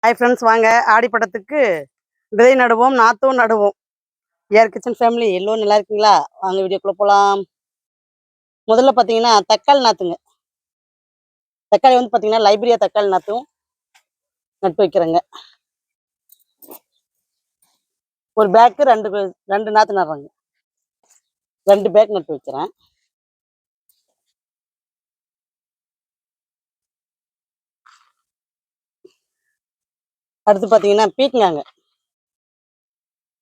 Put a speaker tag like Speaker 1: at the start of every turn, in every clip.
Speaker 1: Hi friends, வாங்க ஆடிப்பட்டத்துக்கு விதை நடுவோம், நாற்றும் நடுவோம். ஏஆர் கிச்சன் ஃபேமிலி எல்லோரும் நல்லா இருக்கீங்களா? வாங்க வீடியோக்குள்ள போகலாம். முதல்ல பார்த்தீங்கன்னா தக்காளி நாற்றுங்க. தக்காளி வந்து பார்த்தீங்கன்னா லைப்ரியா தக்காளி நாற்றும் நட்டு வைக்கிறேங்க. ஒரு பேக்கு ரெண்டு நாற்று நடுறேங்க. 2 பேக் நட்டு வைக்கிறேன். அடுத்து பார்த்தீங்கன்னா பீக்கங்காங்க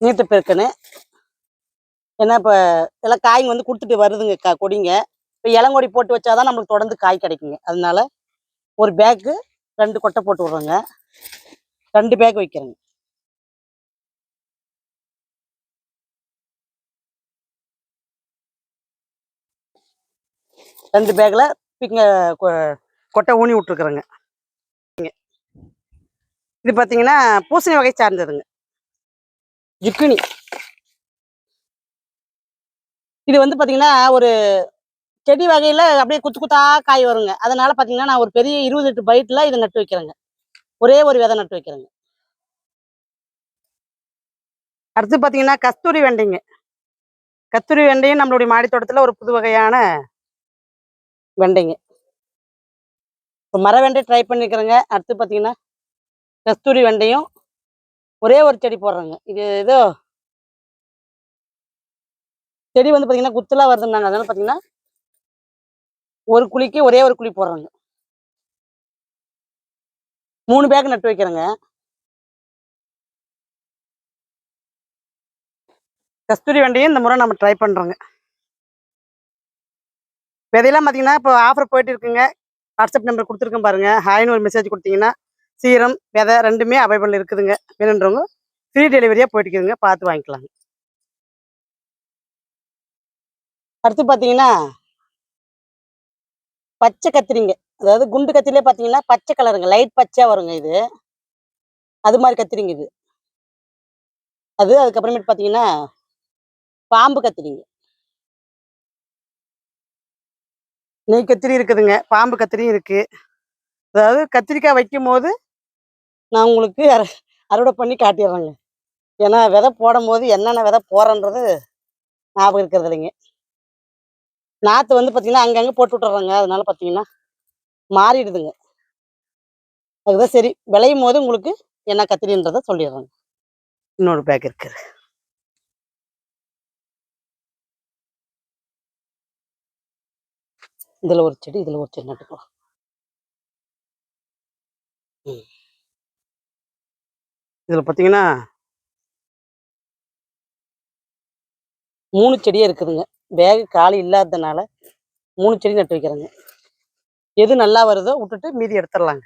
Speaker 1: நீட்டு பெருக்கன்னு. ஏன்னா இப்போ எல்லாம் காய்ங்க வந்து கொடுத்துட்டு வருதுங்க கொடிங்க. இப்போ இளங்கொடி போட்டு வச்சாதான் நம்மளுக்கு தொடர்ந்து காய் கிடைக்குங்க. அதனால ஒரு பேக்கு 2 கொட்டை போட்டு விட்றேங்க. 2 பேக் வைக்கிறேங்க. 2 பேக்கில் பீக்கங்க கொட்டை ஊனி விட்ருக்குறேங்க. இது பார்த்தீங்கன்னா பூசணி வகை சார்ந்ததுங்க. ஜுக்கினி. இது வந்து பார்த்தீங்கன்னா ஒரு செடி வகையில் அப்படியே குத்து குத்தா காய் வருங்க. அதனால பார்த்தீங்கன்னா நான் ஒரு பெரிய 28 பைட்டில் இதை நட்டு வைக்கிறேங்க. ஒரே ஒரு விதை நட்டு வைக்கிறேங்க. அடுத்து பார்த்தீங்கன்னா கஸ்தூரி வெண்டைங்க. கஸ்தூரி வெண்டையும் நம்மளுடைய மாடி தோட்டத்தில் ஒரு புது வகையான வெண்டைங்க. இப்போ மர வெண்டை ட்ரை பண்ணிக்கிறேங்க. அடுத்து பார்த்தீங்கன்னா கஸ்தூரி வெண்டையும் ஒரே ஒரு செடி போடுறேங்க. இது ஏதோ செடி வந்து பார்த்தீங்கன்னா குத்துலாம் வருதுன்னாங்க. அதனால பார்த்தீங்கன்னா ஒரு குழிக்கு ஒரே ஒரு குழி போடுறேங்க. 3 பேக் நட்டு வைக்கிறேங்க. கஸ்தூரி வெண்டையும் இந்த முறை நம்ம ட்ரை பண்ணுறோங்க. விதையெல்லாம் பார்த்தீங்கன்னா இப்போ ஆஃபர் போயிட்டு இருக்குங்க. வாட்ஸ்அப் நம்பர் கொடுத்துருக்கேன் பாருங்க. ஹாய்னு ஒரு மெசேஜ் கொடுத்தீங்கன்னா சீரம் விதை 2மே அவைலபிள் இருக்குதுங்க. வேணுன்றவங்க ஃப்ரீ டெலிவரியாக போயிட்டு இருக்குதுங்க. பார்த்து வாங்கிக்கலாங்க. அடுத்து பார்த்தீங்கன்னா பச்சை கத்திரிங்க. அதாவது குண்டு கத்திரிலே பார்த்தீங்கன்னா பச்சை கலருங்க. லைட் பச்சையாக வருங்க. இது அது மாதிரி கத்திரிங்க. இது அதுக்கப்புறமேட்டு பார்த்தீங்கன்னா பாம்பு கத்திரிங்க. நெய் கத்திரி இருக்குதுங்க, பாம்பு கத்திரியும் இருக்கு. அதாவது கத்திரிக்காய் வைக்கும் போது நான் உங்களுக்கு அறுவடை பண்ணி காட்டிடுறேங்க. ஏன்னா விதை போடும் போது என்னென்ன விதை போடுறன்றது ஞாபகம் இருக்கிறது இல்லைங்க. நாற்று வந்து பார்த்தீங்கன்னா அங்கங்கே போட்டு விட்டுறேங்க. அதனால பார்த்தீங்கன்னா மாறிடுதுங்க. அதுதான் சரி, விளையும் போது உங்களுக்கு என்ன கத்திரின்றதை சொல்லிடுறேங்க. இன்னொரு பேக் இருக்குது. இதில் ஒரு செடி, இதில் ஒரு செடி நட்டுக்கலாம். இதில் பார்த்தீங்கன்னா 3 செடியே இருக்குதுங்க. பேகு காலி இல்லாததுனால 3 செடி நட்டு வைக்கிறேங்க. எது நல்லா வருதோ விட்டுட்டு மீதி எடுத்துடலாங்க.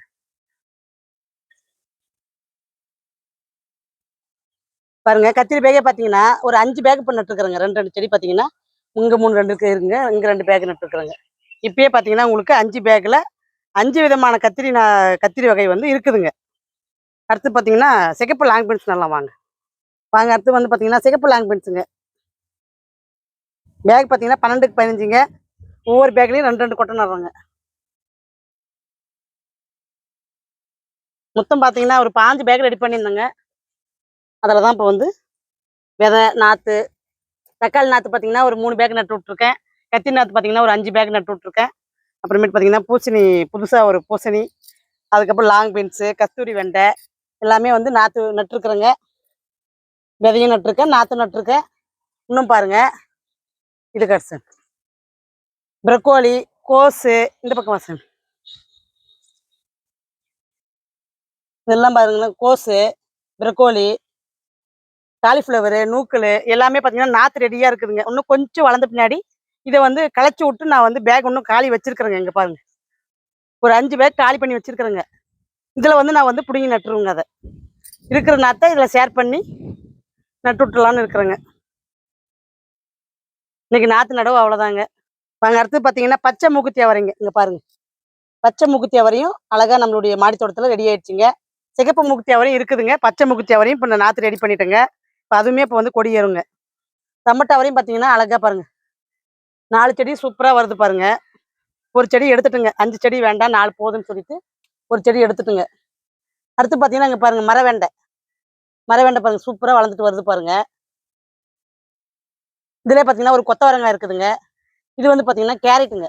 Speaker 1: பாருங்க, கத்திரி பேக்கே பார்த்தீங்கன்னா ஒரு 5 பேக் இப்போ நட்டுருக்குறேங்க. 2 செடி பார்த்தீங்கன்னா இங்கே 3 2 இருக்குங்க. இங்கே 2 பேக் நட்டுருக்குறேங்க. இப்பயே பார்த்தீங்கன்னா உங்களுக்கு 5 பேக்கில் 5 விதமான கத்திரி வகை வந்து இருக்குதுங்க. அடுத்து பார்த்தீங்கன்னா சிகப்பு லாங் பீன்ஸ் நல்லா வாங்க. அடுத்து வந்து பார்த்தீங்கன்னா சிகப்பு லாங் பீன்ஸுங்க. பேக் பார்த்தீங்கன்னா 12க்கு 15ங்க. ஒவ்வொரு பேக்லேயும் 2 கொட்டை நடுறோங்க. மொத்தம் பார்த்தீங்கன்னா ஒரு 5 பேக் ரெடி பண்ணியிருந்தேங்க. அதில் தான் இப்போ வந்து விதை நாற்று தக்காளி நாற்று பார்த்தீங்கன்னா ஒரு 3 பேக் நட்டு விட்ருக்கேன். கத்திரி நாற்று பார்த்தீங்கன்னா ஒரு 5 பேக் நட்டு விட்ருக்கேன். அப்புறமேட்டு பார்த்தீங்கன்னா பூசணி, புதுசாக ஒரு பூசணி, அதுக்கப்புறம் லாங் பீன்ஸு, கஸ்தூரி வெண்டை எல்லாமே வந்து நாற்று நட்டுருக்குறேங்க. விதையும் நட்டுருக்கேன், நாற்று நட்டுருக்கேன். இன்னும் பாருங்க, இது கட்சு ப்ரக்கோலி, கோஸு, இந்த பக்கம் வாசன் இதெல்லாம் பாருங்களேன். கோஸு, ப்ரக்கோலி, காலிஃப்ளவரு, நூக்கல் எல்லாமே பார்த்தீங்கன்னா நாற்று ரெடியாக இருக்குதுங்க. இன்னும் கொஞ்சம் வளர்ந்த பின்னாடி இதை வந்து களைச்சி விட்டு நான் வந்து பேக் இன்னும் காலி வச்சிருக்கிறேங்க. இங்கே பாருங்க, ஒரு 5 பேக் காலி பண்ணி வச்சிருக்கிறேங்க. இதில் வந்து நான் வந்து பிடுங்கி நட்டுருவேங்க. அதை இருக்கிற நாற்றை இதில் ஷேர் பண்ணி நட்டு விட்டுலான்னு இருக்கிறேங்க. இன்னைக்கு நாற்று நடவு அவ்வளோதாங்க. வாங்க, அடுத்து பார்த்தீங்கன்னா பச்சை மூக்குத்தி அவரைங்க. இங்கே பாருங்க, பச்சை மூக்குத்தி அவரையும் அழகாக நம்மளுடைய மாடி தோட்டத்தில் ரெடி ஆயிடுச்சுங்க. சிகப்பு மூக்குத்தி அவரையும் இருக்குதுங்க. பச்சை மூக்குத்தி அவரையும் இப்போ நான் நாற்று ரெடி பண்ணிட்டேங்க. இப்போ அதுவுமே இப்போ வந்து கொடி ஏறுங்க. டமட்டா அவரையும் பார்த்தீங்கன்னா அழகாக பாருங்க, 4 செடி சூப்பராக வருது பாருங்க. ஒரு செடி எடுத்துட்டுங்க. 5 செடி வேண்டாம், 4 போதுன்னு சொல்லிட்டு ஒரு செடி எடுத்துட்டுங்க. அடுத்து பார்த்தீங்கன்னா இங்கே பாருங்க மரவெண்டை. மரவெண்டை பாருங்க சூப்பராக வளர்ந்துட்டு வருது பாருங்க. இதுலேயே பார்த்தீங்கன்னா ஒரு கொத்தவரங்காய் இருக்குதுங்க. இது வந்து பார்த்தீங்கன்னா கேரட்டுங்க.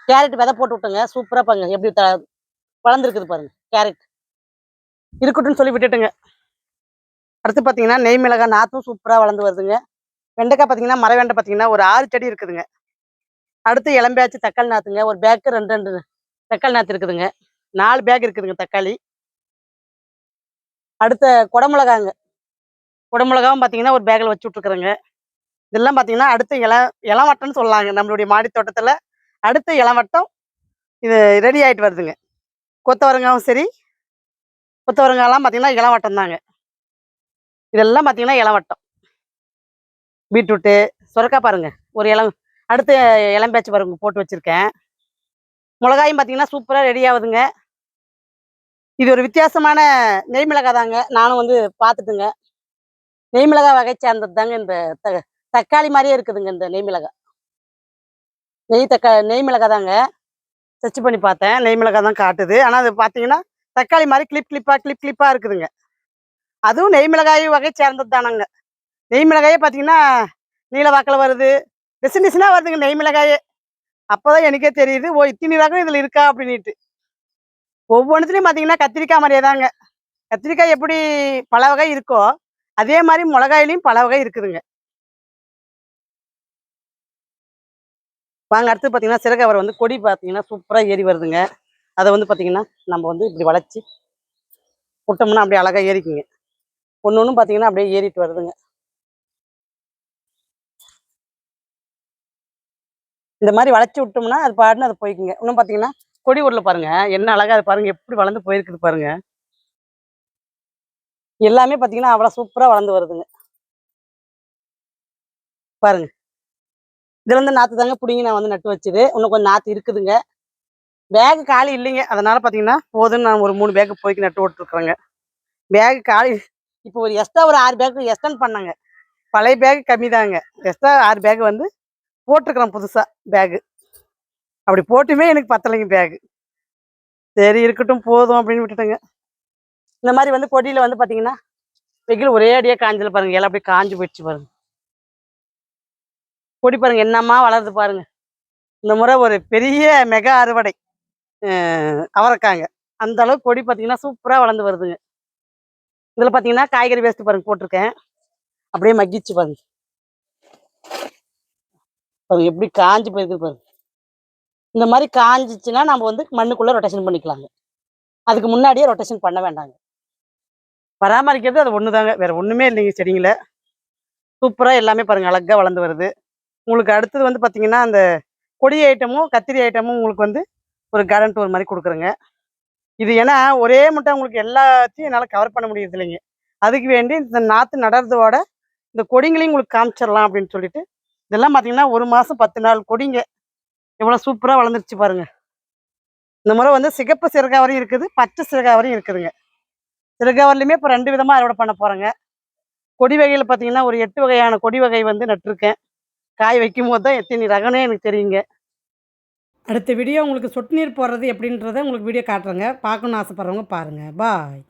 Speaker 1: கேரட் விதை போட்டு விட்டுங்க. சூப்பராக பாருங்க எப்படி வளர்ந்துருக்குது பாருங்க கேரட். இருக்கட்டும்னு சொல்லி விட்டுட்டுங்க. அடுத்து பார்த்தீங்கன்னா நெய் மிளகாய் நாற்றும் சூப்பராக வளர்ந்து வருதுங்க. வெண்டைக்காய் பார்த்தீங்கன்னா மரவெண்டை பார்த்தீங்கன்னா ஒரு 6 செடி இருக்குதுங்க. அடுத்து இளம்பியாச்சு தக்காளி நாற்றுங்க. ஒரு பேக்கு 2 2 தக்காளி நாற்று இருக்குதுங்க. 4 பேக் இருக்குதுங்க தக்காளி. அடுத்த குடமிளகாங்க. குடமிளகாவும் பார்த்தீங்கன்னா ஒரு பேக்கில் வச்சு விட்ருக்குறேங்க. இதெல்லாம் பார்த்தீங்கன்னா அடுத்த இளவட்டம்னு சொல்லலாங்க. நம்மளுடைய மாடி தோட்டத்தில் அடுத்த இளவட்டம் இது ரெடி ஆகிட்டு வருதுங்க. கொத்தவரங்காவும் சரி, கொத்தவரங்காலாம் பார்த்தீங்கன்னா இளவட்டம் தாங்க. இதெல்லாம் பார்த்தீங்கன்னா இளவட்டம். பீட்ரூட்டு, சுரக்காய் பாருங்க. ஒரு அடுத்த இளம்பேச்சு பாருங்க போட்டு வச்சுருக்கேன். மிளகாயும் பார்த்தீங்கன்னா சூப்பராக ரெடி ஆகுதுங்க. இது ஒரு வித்தியாசமான நெய் மிளகாய் தாங்க. நானும் வந்து பார்த்துட்டுங்க. நெய் மிளகாய் வகை சேர்ந்தது தாங்க இந்த தக்காளி மாதிரியே இருக்குதுங்க இந்த நெய் மிளகாய். நெய் மிளகாய் தாங்க. சர்ச் பண்ணி பார்த்தேன். நெய் மிளகாய் தான் காட்டுது. ஆனால் அது பார்த்தீங்கன்னா தக்காளி மாதிரி கிளிப் கிளிப்பாக இருக்குதுங்க. அதுவும் நெய் மிளகாய் வகை சேர்ந்தது தானங்க. நெய் மிளகாயே பார்த்தீங்கன்னா நீல வாக்கில் வருது. டிசைனாக வருதுங்க நெய் மிளகாயே. அப்போதான் எனக்கே தெரியுது, ஓ இத்தனி ரகம் இதில் இருக்கா அப்படின்ட்டு. ஒவ்வொன்றுத்துலையும் பார்த்தீங்கன்னா கத்திரிக்காய் மாதிரியே தாங்க. கத்திரிக்காய் எப்படி பல வகை இருக்கோ அதே மாதிரி மிளகாயிலையும் பல வகை இருக்குதுங்க. வாங்க அடுத்து பார்த்தீங்கன்னா சிறகவரை வந்து கொடி பார்த்தீங்கன்னா சூப்பராக ஏறி வருதுங்க. அதை வந்து பார்த்தீங்கன்னா நம்ம வந்து இப்படி வளைச்சி விட்டோம்னா அப்படியே அழகாக ஏறிக்குங்க. ஒன்று ஒன்றும் பார்த்தீங்கன்னா அப்படியே ஏறிட்டு வருதுங்க. இந்த மாதிரி வளைச்சி விட்டோம்னா அது பாட்டுன்னு அது போய்க்குங்க. இன்னும் பார்த்தீங்கன்னா கொடி உருளை பாருங்க என்ன அழகா அது பாருங்க எப்படி வளர்ந்து போயிருக்குது பாருங்க. எல்லாமே பார்த்தீங்கன்னா அவ்வளோ சூப்பராக வளர்ந்து வருதுங்க பாருங்க. இதுல இருந்து நாற்று தாங்க பிடிங்கி நான் வந்து நட்டு வச்சுது. இன்னும் கொஞ்சம் நாற்று இருக்குதுங்க. பேகு காலி இல்லைங்க. அதனால பார்த்தீங்கன்னா போதுன்னு நான் ஒரு 3 பேக்கு போய்க்கு நட்டு விட்டுருக்குறேங்க. பேகு காலி இப்போ ஒரு எக்ஸ்ட்ரா ஒரு 6 பேக்கு எக்ஸ்டெண்ட் பண்ணாங்க. பழைய பேகு கம்மி தாங்க. எக்ஸ்ட்ரா 6 பேகு வந்து போட்டிருக்கிறேன் புதுசாக பேகு. அப்படி போட்டுமே எனக்கு பத்தலைங்க பேகு. சரி இருக்கட்டும் போதும் அப்படின்னு விட்டுட்டேங்க. இந்த மாதிரி வந்து கொடியில் வந்து பார்த்தீங்கன்னா வெயில் ஒரே அடியாக காஞ்சல பாருங்க. எல்லாம் அப்படியே காஞ்சு போயிடுச்சு பாருங்க. கொடி பாருங்க என்னம்மா வளருது பாருங்க. இந்த முறை ஒரு பெரிய மெகா அறுவடை அவரைக்காங்க. அந்த அளவுக்கு கொடி பார்த்தீங்கன்னா சூப்பராக வளர்ந்து வருதுங்க. இதில் பார்த்தீங்கன்னா காய்கறி வேஸ்ட்டு பாருங்க போட்டிருக்கேன். அப்படியே மக்கிச்சு பாருங்க. பாருங்க எப்படி காஞ்சி போயிருக்கு பாருங்க. இந்த மாதிரி காஞ்சிச்சுன்னா நம்ம வந்து மண்ணுக்குள்ளே ரொட்டேஷன் பண்ணிக்கலாங்க. அதுக்கு முன்னாடியே ரொட்டேஷன் பண்ண வேண்டாங்க. பராமரிக்கிறது அது ஒன்று தாங்க. வேறு ஒன்றுமே இல்லைங்க செடிங்கள. சூப்பராக எல்லாமே பாருங்கள் அழகாக வளர்ந்து வருது. உங்களுக்கு அடுத்தது வந்து பார்த்தீங்கன்னா அந்த கொடி ஐட்டமும் கத்திரி ஐட்டமும் உங்களுக்கு வந்து ஒரு கார்டன் டூர் மாதிரி கொடுக்குறேங்க. இது ஏன்னா ஒரே மட்டும் உங்களுக்கு எல்லாத்தையும் என்னால் கவர் பண்ண முடியுது இல்லைங்க. அதுக்கு வேண்டி இந்த நாற்று நடுறதோட இந்த கொடிங்களையும் உங்களுக்கு காமிச்சிடலாம் அப்படின்னு சொல்லிட்டு இதெல்லாம் பார்த்தீங்கன்னா 1 மாதம் 10 நாள் கொடிங்க. எவ்வளோ சூப்பராக வளர்ந்துருச்சு பாருங்க. இந்த முறை வந்து சிகப்பு சிறகாவரையும் இருக்குது, பச்சை சிறகாவரையும் இருக்குதுங்க. சிறகாவரிலையுமே இப்போ 2 விதமாக அறுவடை பண்ண போகிறேங்க. கொடி வகையில் பார்த்தீங்கன்னா ஒரு 8 வகையான கொடி வகை வந்து நட்டிருக்கேன். காய் வைக்கும் போது தான் எத்தனை ரகனே எனக்கு தெரியுங்க. அடுத்த வீடியோ உங்களுக்கு சொட்டு நீர் போடுறது எப்படின்றத உங்களுக்கு வீடியோ காட்டுறேங்க. பார்க்கணுன்னு ஆசைப்பட்றவங்க பாருங்கள். பாய்.